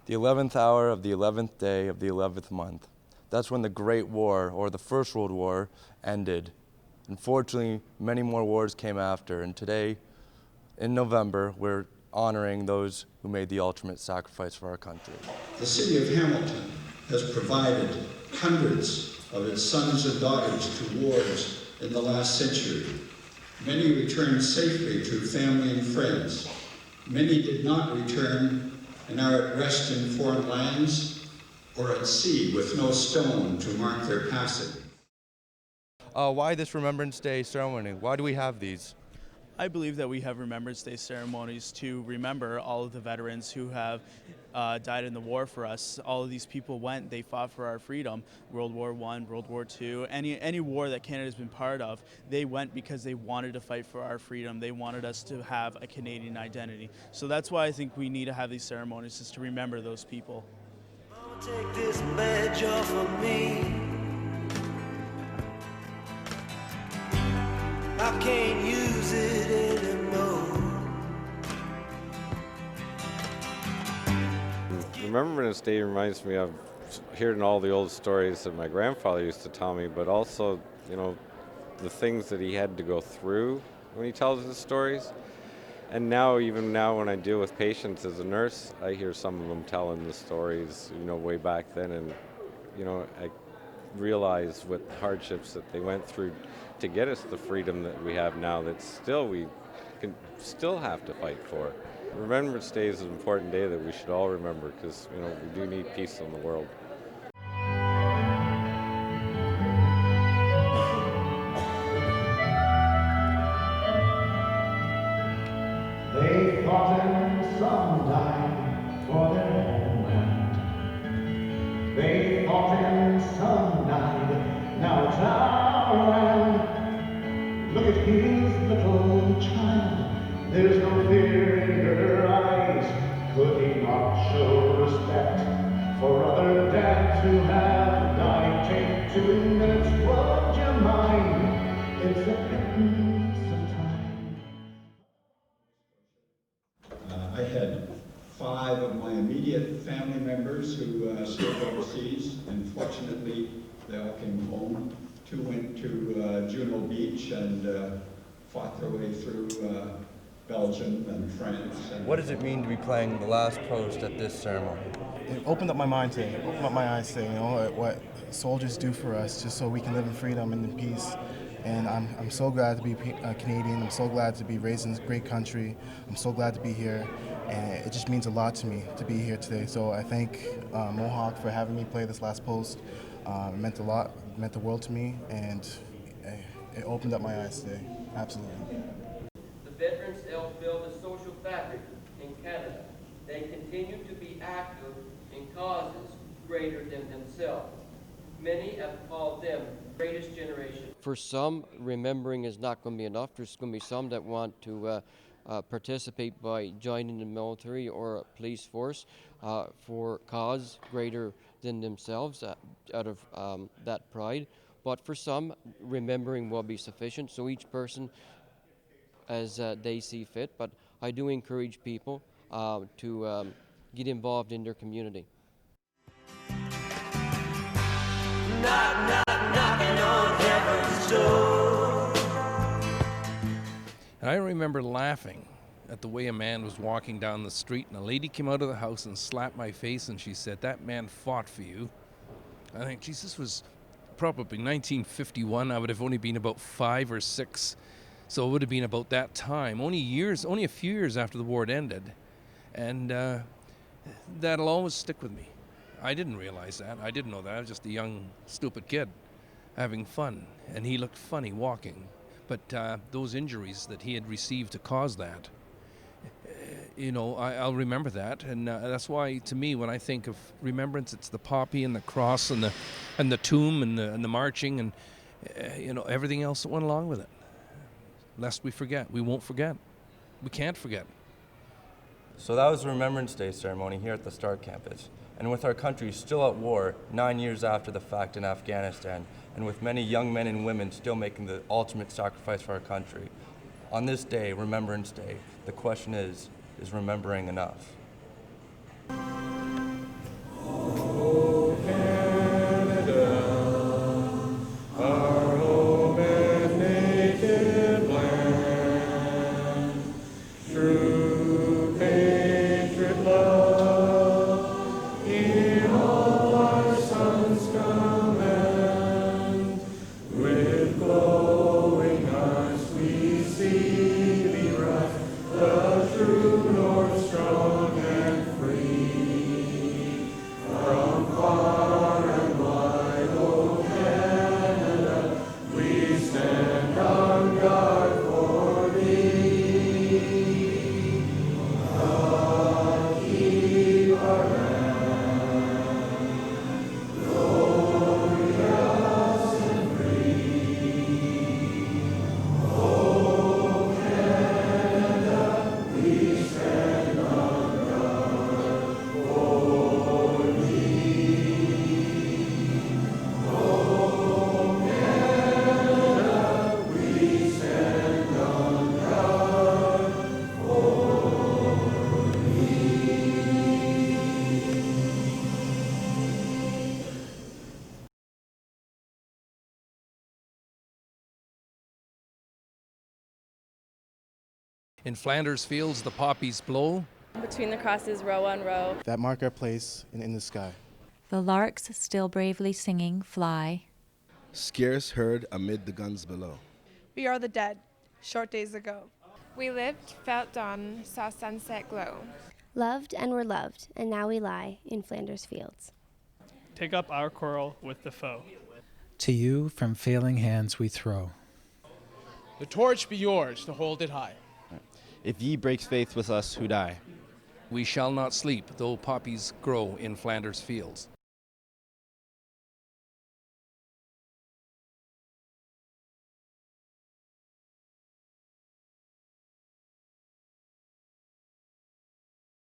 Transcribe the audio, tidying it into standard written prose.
The 11th hour of the 11th day of the 11th month. That's when the Great War, or the First World War, ended. Unfortunately, many more wars came after, and today, in November, we're honoring those who made the ultimate sacrifice for our country. The city of Hamilton has provided hundreds of its sons and daughters to wars in the last century. Many returned safely to family and friends. Many did not return and are at rest in foreign lands or at sea with no stone to mark their passing. Why this Remembrance Day ceremony? Why do we have these? I believe that we have Remembrance Day ceremonies to remember all of the veterans who have died in the war for us. All of these people went, they fought for our freedom. World War I, World War II, any war that Canada's been part of, they went because they wanted to fight for our freedom. They wanted us to have a Canadian identity. So that's why I think we need to have these ceremonies, is to remember those people. Mama, take this badge off of me. I can't use it anymore. Remembrance Day reminds me of hearing all the old stories that my grandfather used to tell me, but also, the things that he had to go through when he tells his stories. And now, even now when I deal with patients as a nurse, I hear some of them telling the stories, way back then, and, I realize what hardships that they went through to get us the freedom that we have now that we can still have to fight for. Remembrance Day is an important day that we should all remember because, we do need peace in the world. They fought and some died for their homeland. They fought and some died, now it's our land. Look at his little child, there's no fear in her eyes. Could he not show respect for other dads who have died? Take 2 minutes, would you mind? It's a pittance of time. I had 5 of my immediate family members who served overseas, and fortunately they all came home. 2 went to Juno Beach and fought their way through Belgium and France. What does it mean to be playing the last post at this ceremony? It opened up my mind today, opened up my eyes today, what soldiers do for us just so we can live in freedom and in peace. And I'm so glad to be Canadian. I'm so glad to be raised in this great country. I'm so glad to be here. And it just means a lot to me to be here today. So I thank Mohawk for having me play this last post. It meant a lot, it meant the world to me, and it opened up my eyes today, absolutely. The veterans help build the social fabric in Canada. They continue to be active in causes greater than themselves. Many have called them the greatest generation. For some, remembering is not going to be enough. There's going to be some that want to participate by joining the military or a police force for cause greater than themselves out of that pride. But for some, remembering will be sufficient. So each person as they see fit. But I do encourage people to get involved in their community. Knock, knock, knocking on heaven's door. And I remember laughing at the way a man was walking down the street, and a lady came out of the house and slapped my face, and she said, "That man fought for you." I think, geez, this was probably 1951. I would have only been about 5 or 6, so it would have been about that time. Only a few years after the war had ended, and that'll always stick with me. I didn't realize that. I didn't know that. I was just a young, stupid kid having fun, and he looked funny walking. But those injuries that he had received to cause that, I'll remember that, and that's why, to me, when I think of remembrance, it's the poppy and the cross and the tomb and the marching and everything else that went along with it. Lest we forget, we won't forget, we can't forget. So that was the Remembrance Day ceremony here at the Start campus. And with our country still at war 9 years after the fact in Afghanistan, and with many young men and women still making the ultimate sacrifice for our country, on this day, Remembrance Day, the question is remembering enough? In Flanders Fields, the poppies blow. Between the crosses, row on row. That mark our place in the sky. The larks still bravely singing fly. Scarce heard amid the guns below. We are the dead, short days ago. We lived, felt dawn, saw sunset glow. Loved and were loved, and now we lie in Flanders Fields. Take up our quarrel with the foe. To you from failing hands we throw. The torch be yours to hold it high. If ye break faith with us who die. We shall not sleep, though poppies grow in Flanders Fields.